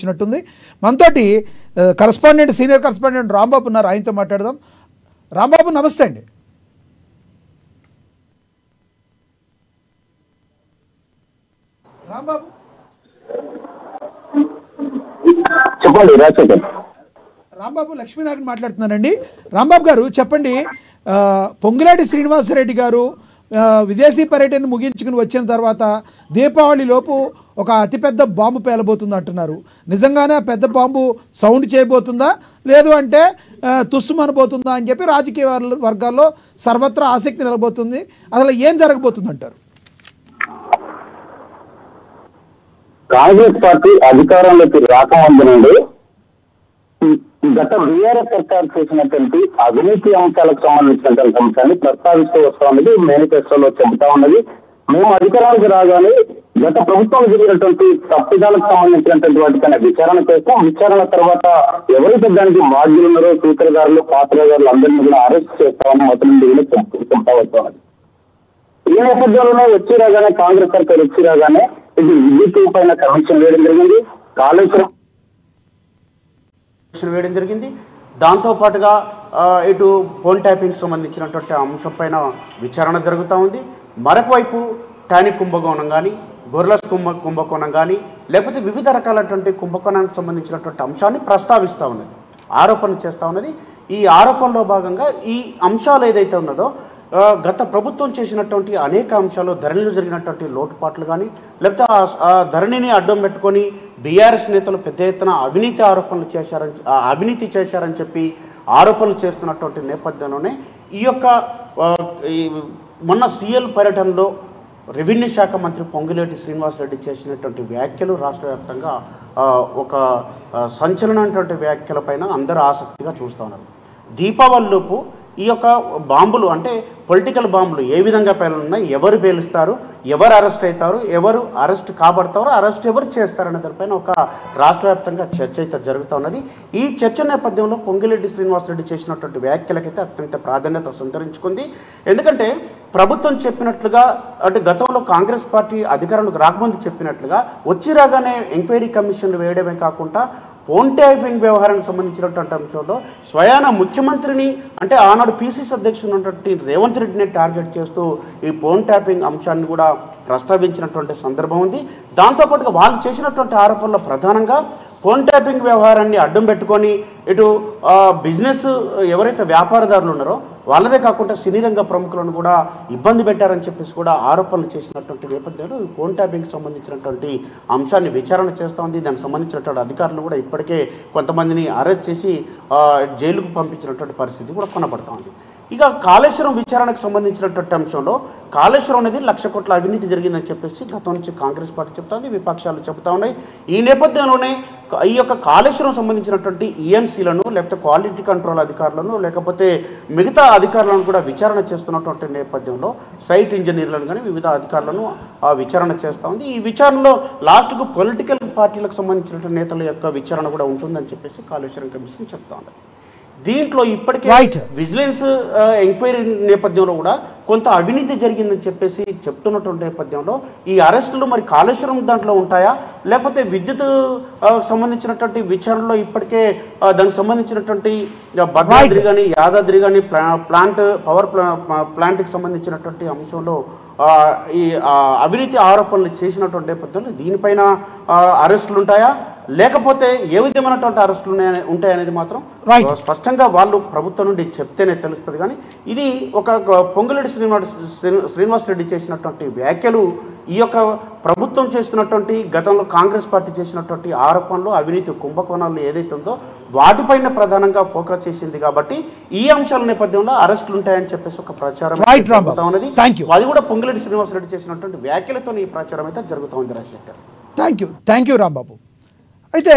వచ్చినట్టుంది. మనతోటి correspondent senior correspondent Rambabu ఉన్నారు, ఆయనతో మాట్లాడదాం. రాంబాబు నమస్తే అండి. రాంబాబు చెప్పండి. రాంబాబు లక్ష్మీనారాయణ మాట్లాడుతున్నానండి. రాంబాబు గారు చెప్పండి, పొంగులేటి శ్రీనివాసరెడ్డి గారు విదేశీ పర్యటన ముగించుకుని వచ్చిన తర్వాత దీపావళి లోపు ఒక అతిపెద్ద బాంబు పేలబోతుంది అంటున్నారు. నిజంగానే ఆ పెద్ద బాంబు సౌండ్ చేయబోతుందా, లేదు అంటే తుస్సుమనబోతుందా అని చెప్పి రాజకీయ వర్గాల్లో సర్వత్రా ఆసక్తి నిలబోతుంది. అసలు ఏం జరగబోతుంది అంటారు? కాంగ్రెస్ పార్టీ అధికారంలోకి రాకముందు నుండి గత బీఆర్ఎస్ సర్కార్ చేసినటువంటి అవినీతి అంశాలకు సంబంధించినటువంటి అంశాన్ని ప్రస్తావిస్తూ వస్తా ఉన్నది, మేనిఫెస్టోలో చెబుతా ఉన్నది. మేము అధికారానికి రాగానే గత ప్రభుత్వం జరిగినటువంటి తప్పిదాలకు సంబంధించినటువంటి వాటిపైన విచారణ చేస్తాం. విచారణ తర్వాత ఎవరైతే దానికి బాధ్యులు ఉన్నారో సూత్రధారులు, పాత్రధారులు అందరినీ కూడా అరెస్ట్ చేస్తామని మొత్తం నుండి చెప్తా వస్తా ఉన్నది. ఈ నేపథ్యంలోనే వచ్చి రాగానే కాంగ్రెస్ సర్కార్ వచ్చి రాగానే ఇది విద్యుత్ పైన కమిషన్ వేయడం జరిగింది, కాళేశ్వరం వేయడం జరిగింది. దాంతో పాటుగా ఇటు ఫోన్ ట్యాపింగ్ సంబంధించినటువంటి అంశం పైన విచారణ జరుగుతూ ఉంది. మరొక వైపు టానిక్ కుంభకోణం కానీ, గొర్రెల కుంభకోణం కానీ, లేకపోతే వివిధ రకాలైనటువంటి కుంభకోణానికి సంబంధించినటువంటి అంశాన్ని ప్రస్తావిస్తూ ఉన్నది, ఆరోపణ చేస్తూ ఉన్నది. ఈ ఆరోపణలో భాగంగా ఈ అంశాలు ఏదైతే ఉన్నదో గత ప్రభుత్వం చేసినటువంటి అనేక అంశాలు, ధరణిలో జరిగినటువంటి లోటుపాట్లు కానీ, లేకపోతే ఆ ధరణిని అడ్డం పెట్టుకొని బీఆర్ఎస్ నేతలు పెద్ద ఎత్తున అవినీతి చేశారని చెప్పి ఆరోపణలు చేస్తున్నటువంటి నేపథ్యంలోనే ఈ యొక్క మొన్న సీఎల్ పర్యటనలో రెవెన్యూ శాఖ మంత్రి పొంగులేటి శ్రీనివాసరెడ్డి చేసినటువంటి వ్యాఖ్యలు రాష్ట్ర వ్యాప్తంగా ఒక సంచలనమైనటువంటి వ్యాఖ్యలపైన అందరూ ఆసక్తిగా చూస్తూ ఉన్నారు. దీపావళిలోపు ఈ యొక్క బాంబులు అంటే పొలిటికల్ బాంబులు ఏ విధంగా పేలున్నాయి, ఎవరు పేలుస్తారు, ఎవరు అరెస్ట్ అవుతారు, ఎవరు అరెస్ట్ కాబడతారు, అరెస్ట్ ఎవరు చేస్తారనే దానిపైన ఒక రాష్ట్ర వ్యాప్తంగా చర్చ అయితే జరుగుతూ ఉన్నది. ఈ చర్చ నేపథ్యంలో పొంగులేటి శ్రీనివాసరెడ్డి చేసినటువంటి వ్యాఖ్యలకైతే అత్యంత ప్రాధాన్యత సంతరించుకుంది. ఎందుకంటే ప్రభుత్వం చెప్పినట్లుగా అంటే గతంలో కాంగ్రెస్ పార్టీ అధికారంలోకి రాకముందు చెప్పినట్లుగా వచ్చి రాగానే ఎంక్వైరీ కమిషన్లు వేయడమే కాకుండా ఫోన్ ట్యాపింగ్ వ్యవహారానికి సంబంధించినటువంటి అంశంలో స్వయాన ముఖ్యమంత్రిని అంటే ఆనాడు పిసిసి అధ్యక్షుడు ఉన్నటువంటి రేవంత్ రెడ్డిని టార్గెట్ చేస్తూ ఈ ఫోన్ ట్యాపింగ్ అంశాన్ని కూడా ప్రస్తావించినటువంటి సందర్భం ఉంది. దాంతోపాటుగా వాళ్ళు చేసినటువంటి ఆరోపణలో ప్రధానంగా ఫోన్ ట్యాపింగ్ వ్యవహారాన్ని అడ్డం పెట్టుకొని ఇటు బిజినెస్ ఎవరైతే వ్యాపారదారులు ఉన్నారో వాళ్ళదే కాకుండా సినీ రంగ ప్రముఖులను కూడా ఇబ్బంది పెట్టారని చెప్పేసి కూడా ఆరోపణలు చేసినటువంటి నేపథ్యంలో ఈ ఫోన్ ట్యాపింగ్కి సంబంధించినటువంటి అంశాన్ని విచారణ చేస్తూ ఉంది. దానికి సంబంధించినటువంటి అధికారులు కూడా ఇప్పటికే కొంతమందిని అరెస్ట్ చేసి జైలుకు పంపించినటువంటి పరిస్థితి కూడా కొనపడుతూ ఉంది. ఇక కాళేశ్వరం విచారణకు సంబంధించినటువంటి అంశంలో కాళేశ్వరం అనేది 1,00,000 కోట్ల అవినీతి జరిగిందని చెప్పేసి గతం నుంచి కాంగ్రెస్ పార్టీ చెప్తోంది, విపక్షాలు చెబుతూ ఉన్నాయి. ఈ నేపథ్యంలోనే ఈ యొక్క కాళేశ్వరం సంబంధించినటువంటి ఈఎన్సీలను లేకపోతే క్వాలిటీ కంట్రోల్ అధికారులను లేకపోతే మిగతా అధికారులను కూడా విచారణ చేస్తున్నటువంటి నేపథ్యంలో సైట్ ఇంజనీర్లను కానీ వివిధ అధికారులను విచారణ చేస్తూ ఉంది. ఈ విచారణలో లాస్ట్కు పొలిటికల్ పార్టీలకు సంబంధించినటువంటి నేతల యొక్క విచారణ కూడా ఉంటుందని చెప్పేసి కాళేశ్వరం కమిషన్ చెప్తా ఉంది. దీంట్లో ఇప్పటికే విజిలెన్స్ ఎంక్వైరీ నేపథ్యంలో కూడా కొంత అవినీతి జరిగిందని చెప్పేసి చెప్తున్నటువంటి నేపథ్యంలో ఈ అరెస్టులు మరి కాళేశ్వరం దాంట్లో ఉంటాయా, లేకపోతే విద్యుత్ సంబంధించినటువంటి విచారణలో ఇప్పటికే దానికి సంబంధించినటువంటి భద్రాద్రి కానీ యాదాద్రి కానీ పవర్ ప్లాంట్కి సంబంధించినటువంటి అంశంలో ఈ అవినీతి ఆరోపణలు చేసినటువంటి నేపథ్యంలో దీనిపైన అరెస్టులు ఉంటాయా, లేకపోతే ఏ విధమైనటువంటి అరెస్టులు ఉంటాయనేది మాత్రం స్పష్టంగా వాళ్ళు ప్రభుత్వం నుండి చెప్తేనే తెలుస్తుంది. కానీ ఇది ఒక పొంగులేటి శ్రీనివాసరెడ్డి చేసినటువంటి వ్యాఖ్యలు ఈ యొక్క ప్రభుత్వం చేస్తున్నటువంటి గతంలో కాంగ్రెస్ పార్టీ చేసినటువంటి ఆరోపణలు అవినీతి కుంభకోణాలు ఏదైతే ఉందో వాటిపైన ప్రధానంగా ఫోకస్ చేసింది. కాబట్టి ఈ అంశాల నేపథ్యంలో అరెస్టులు ఉంటాయని చెప్పేసి ఒక ప్రచారం జరుగుతూ ఉన్నది. అది కూడా పొంగులేటి శ్రీనివాసరెడ్డి చేసినటువంటి వ్యాఖ్యలతో ఈ ప్రచారం అయితే జరుగుతూ ఉంది. Rajasekhar, thank you Rambabu. అయితే